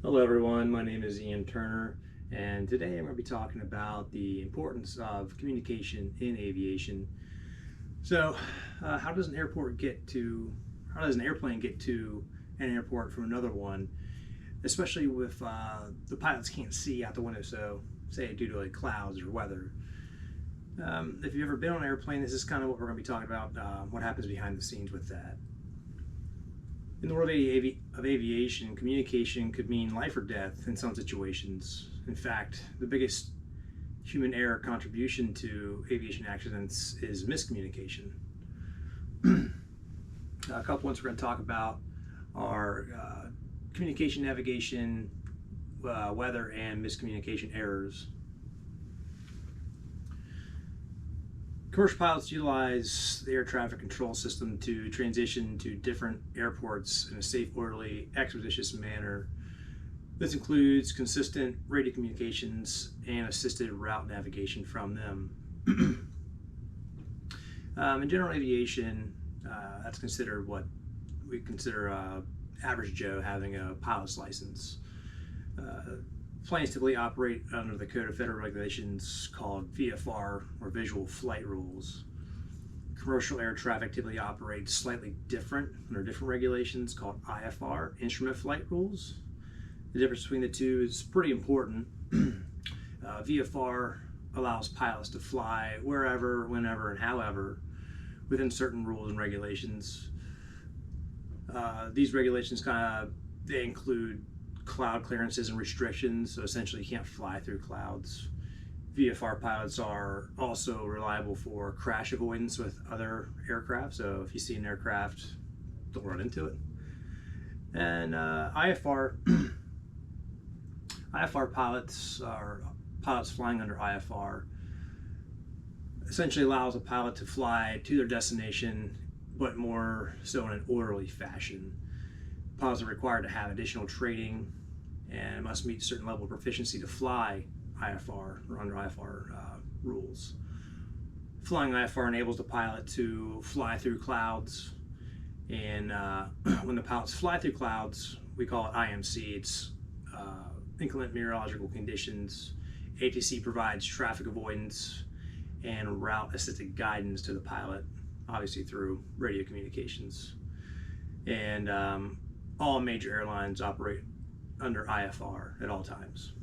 Hello everyone, my name is Ian Turner, and today I'm going to be talking about the importance of communication in aviation. So, how does an airplane get to an airport from another one, especially with the pilots can't see out the window, so say due to like clouds or weather. If you've ever been on an airplane, this is kind of what we're going to be talking about, what happens behind the scenes with that. In the world of aviation, communication could mean life or death in some situations. In fact, the biggest human error contribution to aviation accidents is miscommunication. A couple ones we're going to talk about are communication, navigation, weather, and miscommunication errors. Commercial pilots utilize the air traffic control system to transition to different airports in a safe, orderly, expeditious manner. This includes consistent radio communications and assisted route navigation from them. In general aviation, that's considered what we consider average Joe having a pilot's license. Planes typically operate under the Code of Federal Regulations called VFR, or Visual Flight Rules. Commercial air traffic typically operates slightly different under different regulations called IFR, Instrument Flight Rules. The difference between the two is pretty important. VFR allows pilots to fly wherever, whenever, and however within certain rules and regulations. These regulations they include cloud clearances and restrictions, so essentially you can't fly through clouds. VFR pilots are also reliable for crash avoidance with other aircraft, so if you see an aircraft, don't run into it. And IFR pilots are pilots flying under IFR essentially allows a pilot to fly to their destination, but more so in an orderly fashion. Pilots are required to have additional training and must meet a certain level of proficiency to fly IFR or under IFR rules. Flying IFR enables the pilot to fly through clouds, and when the pilots fly through clouds, we call it IMC. It's inclement meteorological conditions. ATC provides traffic avoidance and route assisted guidance to the pilot, obviously through radio communications. And all major airlines operate under IFR at all times.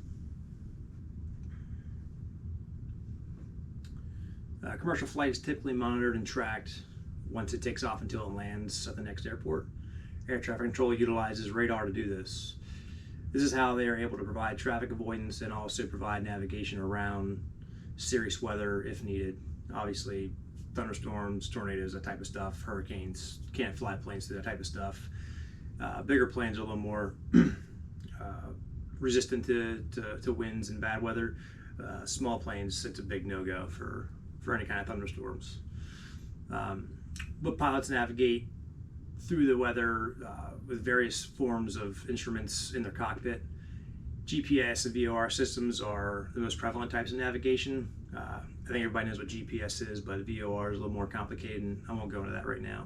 Commercial flight is typically monitored and tracked once it takes off until it lands at the next airport. Air traffic control utilizes radar to do this. This is how they are able to provide traffic avoidance and also provide navigation around serious weather if needed. Obviously, thunderstorms, tornadoes, that type of stuff, hurricanes, can't fly planes through that type of stuff. Bigger planes are a little more resistant to winds and bad weather. Small planes, it's a big no-go for any kind of thunderstorms. But pilots navigate through the weather with various forms of instruments in their cockpit. GPS and VOR systems are the most prevalent types of navigation. I think everybody knows what GPS is, but VOR is a little more complicated, and I won't go into that right now.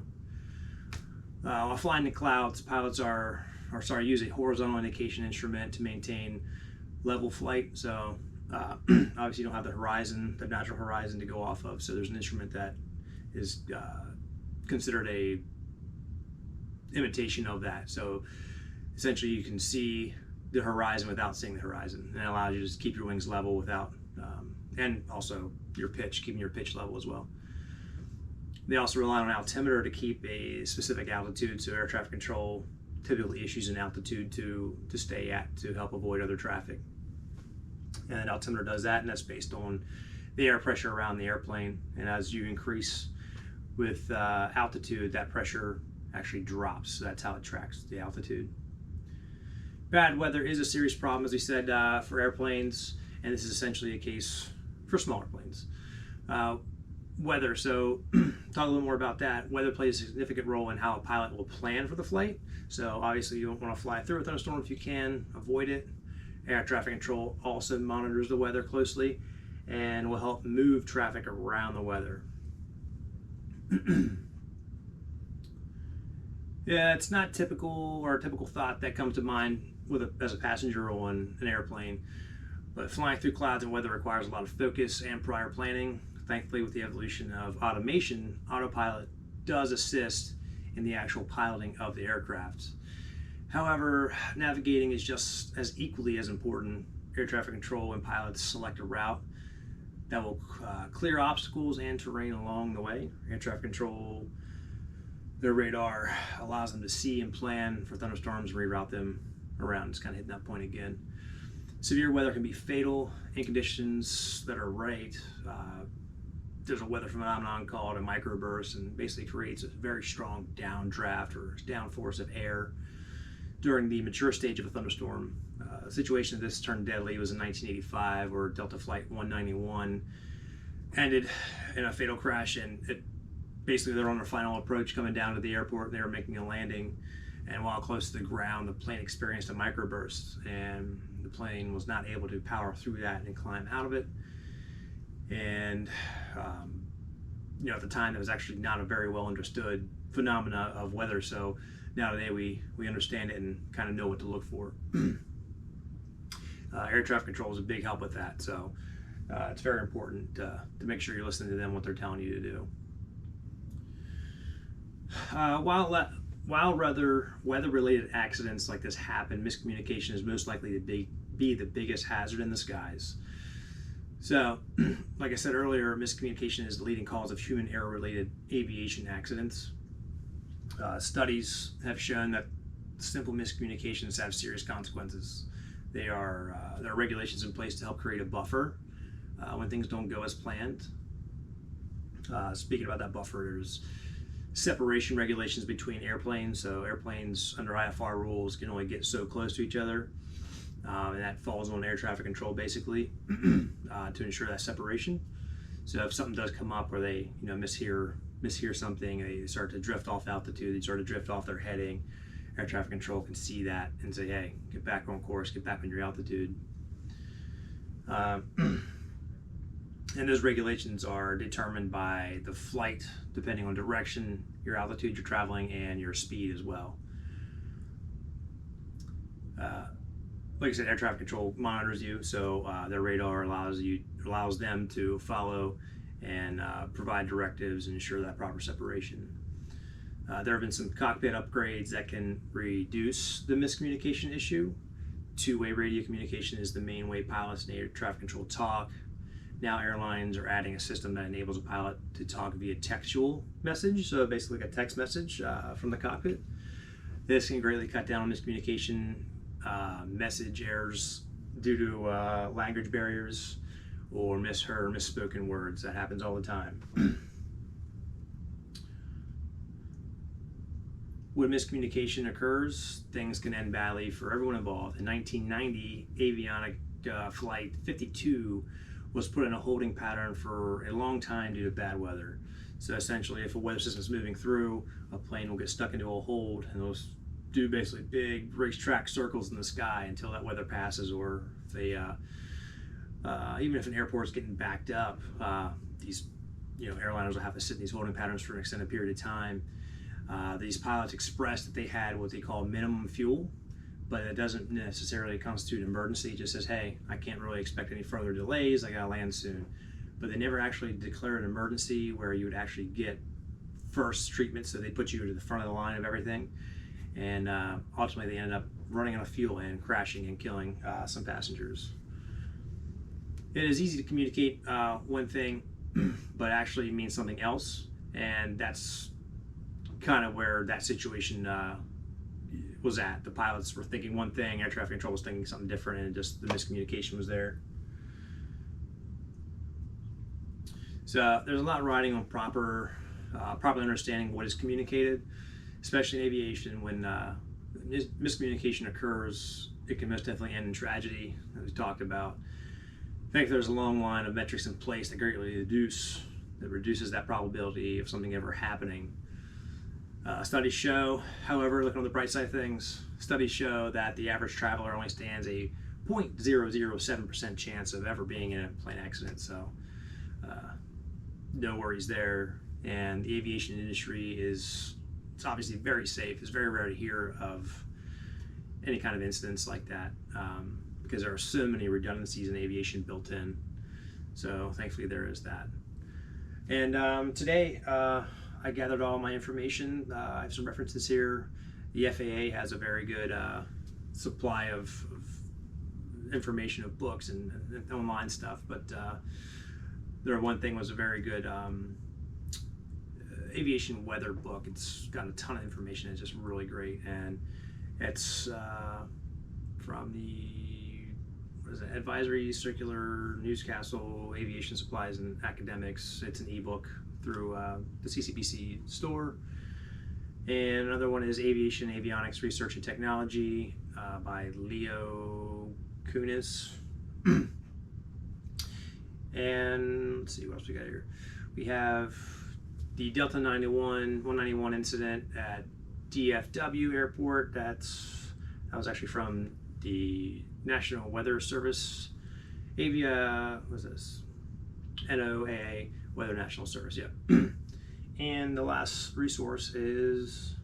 While flying in clouds, pilots use a horizontal indication instrument to maintain level flight. So obviously you don't have the natural horizon to go off of. So there's an instrument that is considered a imitation of that. So essentially you can see the horizon without seeing the horizon, and it allows you to just keep your wings level without, and also keeping your pitch level as well. They also rely on altimeter to keep a specific altitude, so air traffic control typically issues an altitude to stay at to help avoid other traffic. And altimeter does that, and that's based on the air pressure around the airplane. And as you increase with altitude, that pressure actually drops. So that's how it tracks the altitude. Bad weather is a serious problem, as we said, for airplanes, and this is essentially a case for smaller planes. Weather, so talk a little more about that. Weather plays a significant role in how a pilot will plan for the flight. So obviously you don't want to fly through a thunderstorm if you can, avoid it. Air traffic control also monitors the weather closely and will help move traffic around the weather. Yeah, it's not typical or a typical thought that comes to mind as a passenger on an airplane, but flying through clouds and weather requires a lot of focus and prior planning. Thankfully, with the evolution of automation, autopilot does assist in the actual piloting of the aircraft. However, navigating is just as equally as important. Air traffic control and pilots select a route that will clear obstacles and terrain along the way. Air traffic control, their radar allows them to see and plan for thunderstorms and reroute them around. It's kind of hitting that point again. Severe weather can be fatal in conditions that are right. There's a weather phenomenon called a microburst, and basically creates a very strong downdraft or downforce of air during the mature stage of a thunderstorm. A situation of this turned deadly was in 1985, where Delta Flight 191 ended in a fatal crash, and basically they're on their final approach coming down to the airport. They were making a landing, and while close to the ground, the plane experienced a microburst, and the plane was not able to power through that and climb out of it. And at the time, that was actually not a very well understood phenomena of weather. So now today we understand it and kind of know what to look for. Air traffic control is a big help with that. So it's very important to make sure you're listening to them, what they're telling you to do. While weather-related accidents like this happen, miscommunication is most likely to be the biggest hazard in the skies. So, like I said earlier, miscommunication is the leading cause of human error-related aviation accidents. Studies have shown that simple miscommunications have serious consequences. There are regulations in place to help create a buffer when things don't go as planned. Speaking about that buffer, there's separation regulations between airplanes. So airplanes under IFR rules can only get so close to each other, and that falls on air traffic control basically to ensure that separation. So if something does come up where they mishear something, they start to drift off altitude, they start to drift off their heading, air traffic control can see that and say, hey, get back on course, get back on your altitude. And those regulations are determined by the flight, depending on direction, your altitude you're traveling, and your speed as well. Like I said, air traffic control monitors you, so their radar allows them to follow and provide directives and ensure that proper separation. There have been some cockpit upgrades that can reduce the miscommunication issue. Two-way radio communication is the main way pilots and air traffic control talk. Now airlines are adding a system that enables a pilot to talk via textual message, so basically like a text message from the cockpit. This can greatly cut down on miscommunication, message errors due to language barriers or misheard, misspoken words. That happens all the time. When miscommunication occurs, things can end badly for everyone involved. In 1990, avionic flight 52 was put in a holding pattern for a long time due to bad weather. So essentially, if a weather system is moving through, a plane will get stuck into a hold, and those do basically big racetrack circles in the sky until that weather passes, or if they, even if an airport is getting backed up, these airliners will have to sit in these holding patterns for an extended period of time. These pilots expressed that they had what they call minimum fuel, but it doesn't necessarily constitute an emergency. It just says, hey, I can't really expect any further delays, I gotta land soon. But they never actually declared an emergency where you would actually get first treatment, so they put you to the front of the line of everything. And ultimately they ended up running out of fuel and crashing and killing some passengers. It is easy to communicate one thing, but actually means something else. And that's kind of where that situation was at. The pilots were thinking one thing, air traffic control was thinking something different, and just the miscommunication was there. So there's a lot riding on properly understanding what is communicated, especially in aviation. When miscommunication occurs, it can most definitely end in tragedy, as we talked about. I think there's a long line of metrics in place that greatly reduces that probability of something ever happening. Studies show, however, looking on the bright side of things, studies show that the average traveler only stands a 0.007% chance of ever being in a plane accident. So no worries there. And the aviation industry is it's obviously very safe. It's very rare to hear of any kind of incidents like that, because there are so many redundancies in aviation built in. So thankfully there is that. And today I gathered all my information. I have some references here. The FAA has a very good supply of information, of books and online stuff, but one thing was a very good aviation weather book. It's got a ton of information. It's just really great, and it's from the Advisory Circular Newscastle Aviation Supplies and Academics. It's an ebook through the CCBC store. And another one is Aviation Avionics Research and Technology by Leo Kunis. And let's see what else we got here. We have the Delta 191 incident at DFW Airport. That was actually from the National Weather Service, what is this? NOAA Weather National Service, yeah. And the last resource is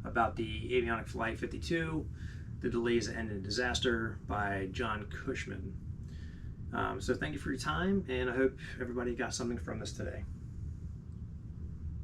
about the avionic flight 52, the delays that ended in disaster, by John Cushman. So thank you for your time, and I hope everybody got something from this today.